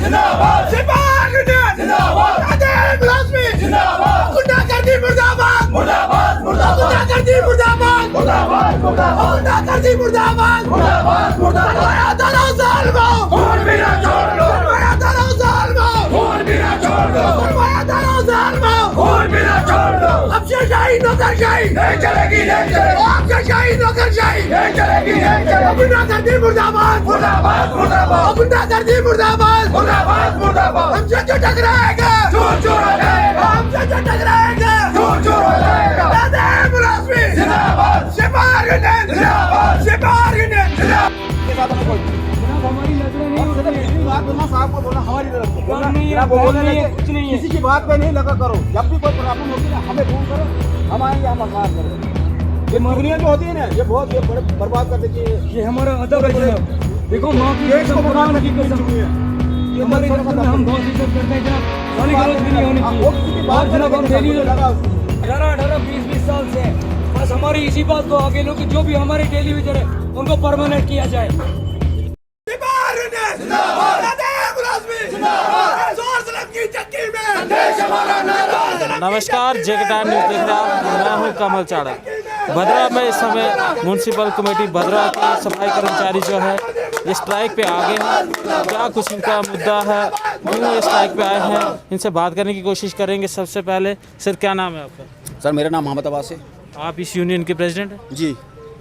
जिंदाबाद सिपाही यूनियन जिंदाबाद आदेश मुलाजमी जिंदाबाद गुंडागर्दी मुर्दाबाद मुर्दाबाद मुर्दाबाद गुंडागर्दी मुर्दाबाद मुर्दाबाद मुर्दाबाद गुंडागर्दी मुर्दाबाद मुर्दाबाद मुर्दाबाद सरमाया दारो जालिमो खून भी ना छोड़ दो सरमाया दारो जालिमो खून भी ना छोड़ दो सरमाया दारो जालिमो खून भी ना छोड़ दो अफसरशाही नौकरशाही नहीं चलेगी नहीं चलेगी अफसरशाही नौकरशाही नहीं चलेगी नहीं चलेगी गुंडागर्दी मुर्दाबाद मुर्दाबाद मुर्दाबाद गुंडागर्दी मुर्दाबाद मुर्दाबाद मुर्दाबाद हमसे जो टकराएगा चूर चूर हो जाएगा हमसे जो टकराएगा चूर चूर हो जाएगा आदेश मुलाजमी जिंदाबाद सिपाही यूनियन जिंदाबाद सिपाही यूनियन जिंदाबाद हमारी नजरें नहीं उठ रही है। बात बोलना साहब को बोलना हमारी तरफ से बोलना नहीं है, जनाब वो बोल रहे हैं कुछ नहीं है। किसी की बात पे नहीं लगा करो। जब भी कोई प्रॉब्लम होगी ना हमें फोन करो, हम आएंगे, हम बात करेंगे। ये मगनियत जो होती है ना, ये बहुत ये बड़े बर्बाद कर देती है। ये हमारा अदब है जनाब। देखो माँ की देश को कसम, बनाने कुरान की की कसम। हुई है। ये हमारी तरफ से हम बहुत इज्जत करते हैं जनाब। गाली गलौज भी नहीं होनी वो किसी की चाहिए। बात और जनाब हम डेली लगा 18-20 साल से हैं। बस हमारी इसी बात को आगे लो कि जो भी हमारे टेलीविजन है उनको परमानेंट किया जाए। सिपाही यूनियन जिंदाबाद आदेश मुलाजमी जिंदाबाद जोर सलाम की चक्की में देश हमारा नारा नमस्कार, जेके टाइम न्यूज़ देख रहे हैं आप। मैं हूं कमल चाड़ा। भद्रा में इस समय म्यूनसिपल कमेटी भद्रा के सफाई कर्मचारी जो है ये स्ट्राइक पे आ गए हैं। क्या कुछ इनका मुद्दा है, क्यों ये स्ट्राइक पे आए हैं, इनसे बात करने की कोशिश करेंगे। सबसे पहले सर, क्या नाम है आपका? सर मेरा नाम मोहम्मद अब्बास है आप इस यूनियन के प्रेसिडेंट हैं? जी।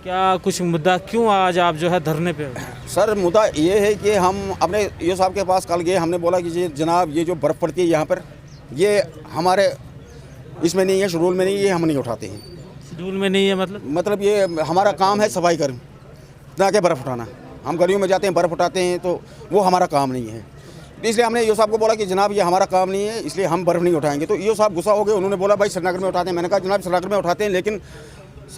क्या कुछ मुद्दा, क्यों आज आप जो है धरने पे हो? सर मुद्दा ये है कि हम अपने ईओ साहब के पास कल गए, हमने बोला कि ये जनाब ये जो बर्फ़ पड़ती है यहाँ पर, ये हमारे इसमें नहीं है, शेड्यूल में नहीं है, ये हम नहीं उठाते हैं। शेड्यूल में नहीं है मतलब ये हमारा काम है सफाई कर्म, ना कि बर्फ़ उठाना। हम गलियों में जाते हैं, बर्फ़ उठाते हैं, तो वो हमारा काम नहीं है। इसलिए हमने ईओ साहब को बोला कि जनाब ये हमारा काम नहीं है, इसलिए हम बर्फ़ नहीं उठाएंगे। तो ईओ साहब गुस्सा हो गए, उन्होंने बोला भाई श्रीनगर में उठाते हैं। मैंने कहा जनाब श्रीनगर में उठाते हैं, लेकिन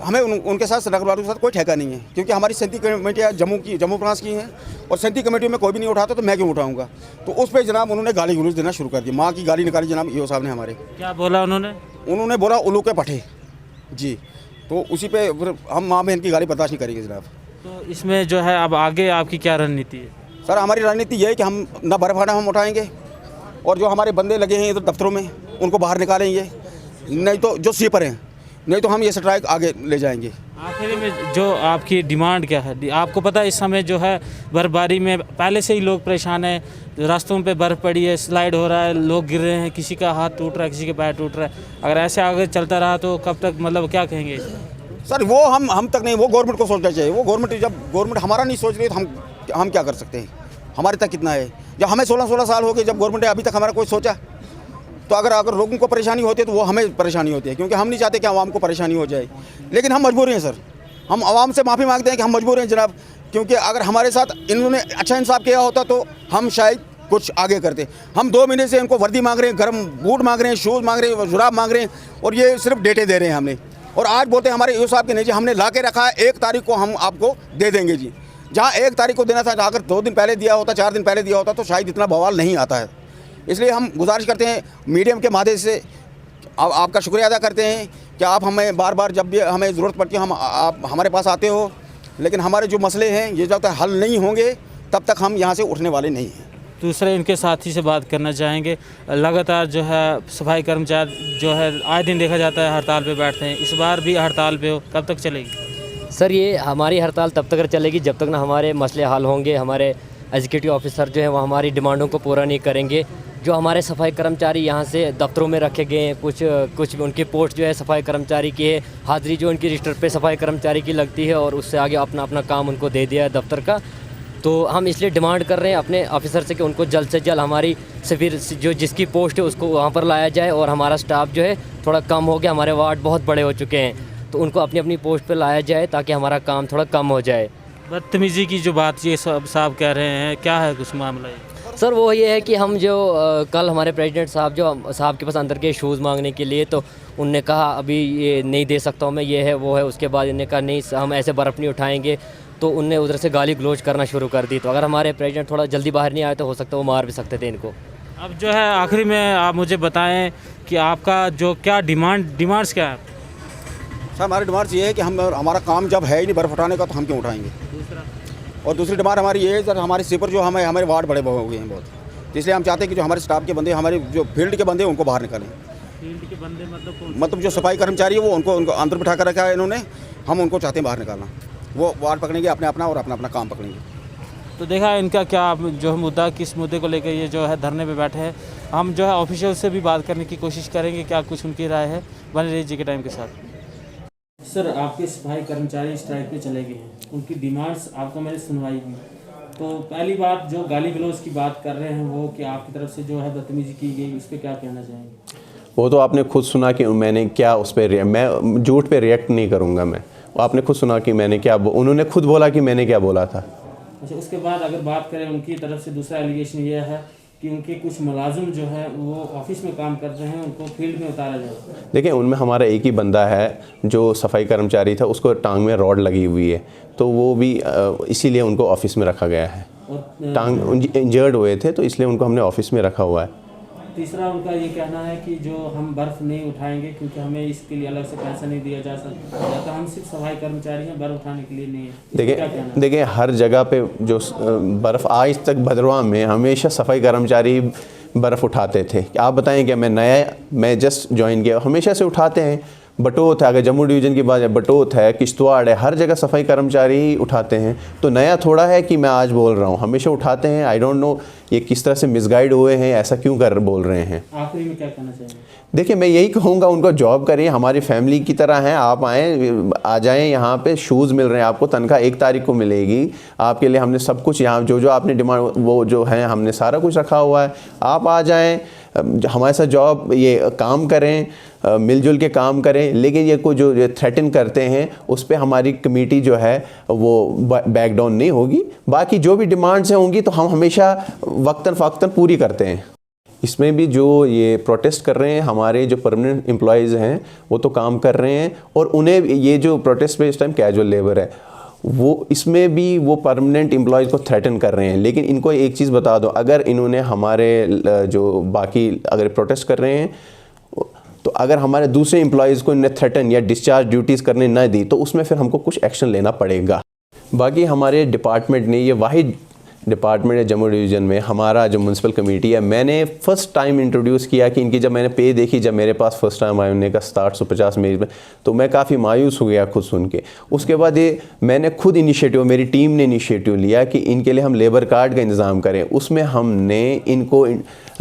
हमें उनके साथ श्रीनगर वालों के साथ कोई ठेका नहीं है, क्योंकि हमारी सैंती कमेटियाँ जम्मू प्रांत की हैं और सैंती कमेटियों में कोई भी नहीं उठाता, तो मैं क्यों उठाऊंगा। तो उस पर जनाब उन्होंने गाली गलौज देना शुरू कर दी। माँ की गाली निकाली जनाब ईओ साहब ने हमारे। क्या बोला उन्होंने बोला उल्लू के पठे जी। तो उसी पे हम माँ बहन की गाली बर्दाश्त नहीं करेंगे जनाब। तो इसमें जो है अब आगे आपकी क्या रणनीति है? सर हमारी रणनीति ये है कि हम ना बर्फ हटाना हम उठाएंगे, और जो हमारे बंदे लगे हैं इधर दफ्तरों में उनको बाहर निकालेंगे, नहीं तो जो स्वीपर हैं, नहीं तो हम ये स्ट्राइक आगे ले जाएंगे। आखिर में जो आपकी डिमांड क्या है? आपको पता है इस समय जो है बर्फबारी में पहले से ही लोग परेशान हैं, रास्तों पे बर्फ़ पड़ी है, स्लाइड हो रहा है, लोग गिर रहे हैं, किसी का हाथ टूट रहा है, किसी के पैर टूट रहा है। अगर ऐसे आगे चलता रहा तो कब तक, मतलब क्या कहेंगे? सर वो हम तक नहीं, वो गवर्नमेंट को सोचना चाहिए। वो गवर्नमेंट हमारा नहीं सोच रही तो हम क्या कर सकते हैं? हमारे तक कितना है? जब हमें 16 साल हो गए, जब गवर्नमेंट है, अभी तक हमारा कोई सोचा? तो अगर लोगों को परेशानी होती है तो वो हमें परेशानी होती है, क्योंकि हम नहीं चाहते कि आवाम को परेशानी हो जाए। लेकिन हम मजबूर हैं सर, हम आवाम से माफ़ी मांगते हैं कि हम मजबूर हैं जनाब, क्योंकि अगर हमारे साथ इन्होंने अच्छा इंसाफ किया होता तो हम शायद कुछ आगे करते। हम 2 महीने से इनको वर्दी मांग रहे हैं, गर्म बूट मांग रहे हैं, शूज़ मांग रहे हैं, जुराब मांग रहे हैं, और ये सिर्फ डेटे दे रहे हैं हमने। और आज बोलते हैं हमारे ईओ साहब के नहीं जी, हमने ला के रखा है 1 तारीख को हम आपको दे देंगे जी। जहाँ 1 तारीख को देना था, अगर 2 दिन पहले दिया होता, 4 दिन पहले दिया होता, तो शायद इतना बवाल नहीं आता है। इसलिए हम गुजारिश करते हैं मीडियम के माध्यम से, आपका शुक्रिया अदा करते हैं कि आप हमें बार बार जब भी हमें ज़रूरत पड़ती है आप हमारे पास आते हो। लेकिन हमारे जो मसले हैं ये जब तक हल नहीं होंगे तब तक हम यहाँ से उठने वाले नहीं हैं। दूसरे इनके साथी से बात करना चाहेंगे। लगातार जो है सफाई कर्मचारी जो है आए दिन देखा जाता है हड़ताल पे बैठते हैं, इस बार भी हड़ताल पे हो, कब तक चलेगी? सर ये हमारी हड़ताल तब तक चलेगी जब तक ना हमारे मसले हल होंगे। हमारे एग्जीक्यूटिव ऑफिसर जो है वो हमारी डिमांडों को पूरा नहीं करेंगे। जो हमारे सफाई कर्मचारी यहाँ से दफ्तरों में रखे गए हैं, कुछ उनकी पोस्ट जो है सफाई कर्मचारी की है, हाज़िरी जो उनकी रजिस्टर पे सफाई कर्मचारी की लगती है, और उससे आगे अपना काम उनको दे दिया है दफ्तर का। तो हम इसलिए डिमांड कर रहे हैं अपने ऑफिसर से कि उनको जल्द से जल्द हमारी सफीर जो जिसकी पोस्ट है उसको वहाँ पर लाया जाए, और हमारा स्टाफ जो है थोड़ा कम हो गया, हमारे वार्ड बहुत बड़े हो चुके हैं, तो उनको अपनी अपनी पोस्ट पर लाया जाए ताकि हमारा काम थोड़ा कम हो जाए। बदतमीज़ी की जो बात ये सब साहब कह रहे हैं, क्या है कुछ मामला ये? सर वो ये है कि हम जो कल हमारे प्रेसिडेंट साहब के पास अंदर के शूज़ मांगने के लिए, तो उनने कहा अभी ये नहीं दे सकता हूँ मैं, ये है वो है। उसके बाद इन्होंने कहा नहीं हम ऐसे बर्फ़ नहीं उठाएंगे, तो उनने उधर से गाली गलौज करना शुरू कर दी। तो अगर हमारे प्रेसिडेंट थोड़ा जल्दी बाहर नहीं आए तो हो सकता है वो मार भी सकते थे इनको। अब जो है आखिरी में आप मुझे बताएं कि आपका जो क्या डिमांड्स क्या है? सर हमारी डिमांड्स ये है कि हमारा काम जब है ही नहीं बर्फ़ उठाने का, तो हम क्यों उठाएंगे। और दूसरी डिमांड हमारी ये है सर, हमारे स्वीपर जो हमारे वार्ड बड़े हो गए हैं बहुत, तो इसलिए हम चाहते हैं कि जो हमारे स्टाफ के बंदे, हमारे जो फील्ड के बंदे हैं, उनको बाहर निकालें। फील्ड के बंदे मतलब जो सफाई कर्मचारी है वो उनको अंदर बिठा कर रखा है इन्होंने, हम उनको चाहते हैं बाहर निकालना। वो वार्ड पकड़ेंगे अपने अपना और अपना अपना काम पकड़ेंगे। तो देखा इनका क्या जो मुद्दा, किस मुद्दे को लेकर ये जो है धरने पे बैठे हैं। हम जो है ऑफिशियल से भी बात करने की कोशिश करेंगे, क्या कुछ उनकी राय है। बने रहिए जी के टाइम के साथ। सर, आपके सफाई कर्मचारी स्ट्राइक पे चले गए हैं, उनकी डिमांड्स आपको मैंने सुनवाई की। तो पहली बात जो गाली गलौज की बात कर रहे हैं वो कि आपकी तरफ से जो है बदतमीजी की गई, उस पर क्या कहना चाहेंगे? वो तो आपने खुद सुना कि मैंने क्या उस पर, मैं झूठ पे रिएक्ट नहीं करूँगा। मैं आपने खुद सुना कि मैंने क्या, उन्होंने खुद बोला कि मैंने क्या बोला था। अच्छा, उसके बाद अगर बात करें उनकी तरफ से, दूसरा एलिगेशन ये है कि उनके कुछ मुलाजिम जो है वो ऑफिस में काम करते हैं, उनको फील्ड में उतारा जाए। देखिए, उनमें हमारा एक ही बंदा है जो सफाई कर्मचारी था, उसको टांग में रॉड लगी हुई है, तो वो भी इसीलिए उनको ऑफिस में रखा गया है। टांग इंजर्ड हुए थे तो इसलिए उनको हमने ऑफिस में रखा हुआ है। तीसरा उनका ये कहना है कि जो हम बर्फ़ नहीं उठाएंगे क्योंकि हमें इसके लिए अलग से पैसा नहीं दिया जा सकता, या तो हम सिर्फ सफाई कर्मचारी हैं, बर्फ़ उठाने के लिए नहीं है। देखिए हर जगह पे जो बर्फ़, आज तक भद्रवाह में हमेशा सफाई कर्मचारी बर्फ़ उठाते थे। आप बताएं क्या, मैं जस्ट ज्वाइन किया, हमेशा से उठाते हैं। बटोत है, अगर जम्मू डिवीज़न की बात है, बटोत है, किश्तवाड़ है, हर जगह सफाई कर्मचारी ही उठाते हैं। तो नया थोड़ा है कि मैं आज बोल रहा हूँ, हमेशा उठाते हैं। आई डोंट नो ये किस तरह से मिसगाइड हुए हैं, ऐसा क्यों बोल रहे हैं। आखिरी में क्या कहना चाहिए? देखिए, मैं यही कहूँगा, उनको जॉब करिए, हमारी फैमिली की तरह हैं। आप आ जाएँ यहाँ पे, शूज़ मिल रहे हैं आपको, तनख्वाह 1 तारीख को मिलेगी आपके लिए। हमने सब कुछ यहाँ जो आपने डिमांड, वो जो है हमने सारा कुछ रखा हुआ है। आप आ जाएँ, हमारे साथ जॉब ये काम करें, मिलजुल के काम करें। लेकिन ये कोई जो थ्रेटन करते हैं उस पे हमारी कमेटी जो है वो बैक डाउन नहीं होगी। बाकी जो भी डिमांड्स होंगी तो हम हमेशा वक्तन फ़क्तन पूरी करते हैं। इसमें भी जो ये प्रोटेस्ट कर रहे हैं, हमारे जो परमानेंट एम्प्लॉयज़ हैं वो तो काम कर रहे हैं, और उन्हें ये जो प्रोटेस्ट पे इस टाइम कैजुअल लेबर है, वो इसमें भी वो परमानेंट एम्प्लॉयज़ को थ्रेटन कर रहे हैं। लेकिन इनको एक चीज़ बता दो, अगर इन्होंने हमारे जो बाकी अगर प्रोटेस्ट कर रहे हैं तो अगर हमारे दूसरे एम्प्लॉयज़ को इन्हें थ्रेटन या डिस्चार्ज ड्यूटीज़ करने न दी तो उसमें फिर हमको कुछ एक्शन लेना पड़ेगा। बाकी हमारे डिपार्टमेंट ने, ये वाहिद डिपार्टमेंट है जम्मू डिवीज़न में, हमारा जो म्यूनसिपल कमेटी है, मैंने फ़र्स्ट टाइम इंट्रोड्यूस किया कि इनकी जब मैंने पे देखी, जब मेरे पास फ़र्स्ट टाइम आया उन्होंने कहा 750 मेज में, तो मैं काफ़ी मायूस हो गया खुद सुन के। उसके बाद ये मैंने खुद इनिशिएटिव, मेरी टीम ने इनिशिएटिव लिया कि इनके लिए हम लेबर कार्ड का इंतज़ाम करें। उसमें हमने इनको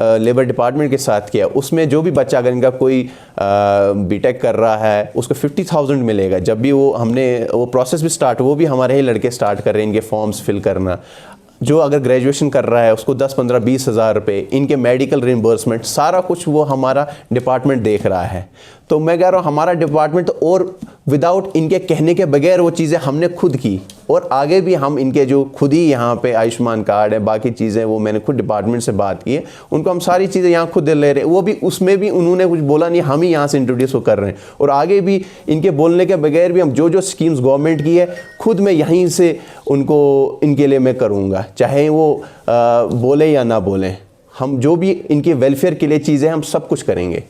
लेबर डिपार्टमेंट के साथ किया। उसमें जो भी बच्चा, अगर इनका कोई बीटेक कर रहा है, उसको 50,000 मिलेगा। जब भी हमने वो प्रोसेस भी स्टार्ट, वो भी हमारे ही लड़के स्टार्ट कर रहे हैं, इनके फॉर्म्स फिल करना। जो अगर ग्रेजुएशन कर रहा है उसको 10, 15, 20 हज़ार रुपये, इनके मेडिकल रिइंबर्समेंट, सारा कुछ वो हमारा डिपार्टमेंट देख रहा है। तो मैं कह रहा हूँ हमारा डिपार्टमेंट, और विदाउट इनके कहने के बगैर वो चीज़ें हमने खुद की, और आगे भी हम इनके जो खुद ही यहाँ पे आयुष्मान कार्ड है, बाकी चीज़ें, वो मैंने खुद डिपार्टमेंट से बात की है, उनको हम सारी चीज़ें यहाँ खुद ले रहे हैं। वो भी, उसमें भी उन्होंने कुछ बोला नहीं, हम ही यहाँ से इंट्रोड्यूस कर रहे हैं। और आगे भी इनके बोलने के बगैर भी हम जो स्कीम्स गवर्नमेंट की है, खुद मैं यहीं से उनको, इनके लिए मैं करूँगा, चाहे वो बोले या ना बोलें। हम जो भी इनके वेलफेयर के लिए चीज़ें, हम सब कुछ करेंगे।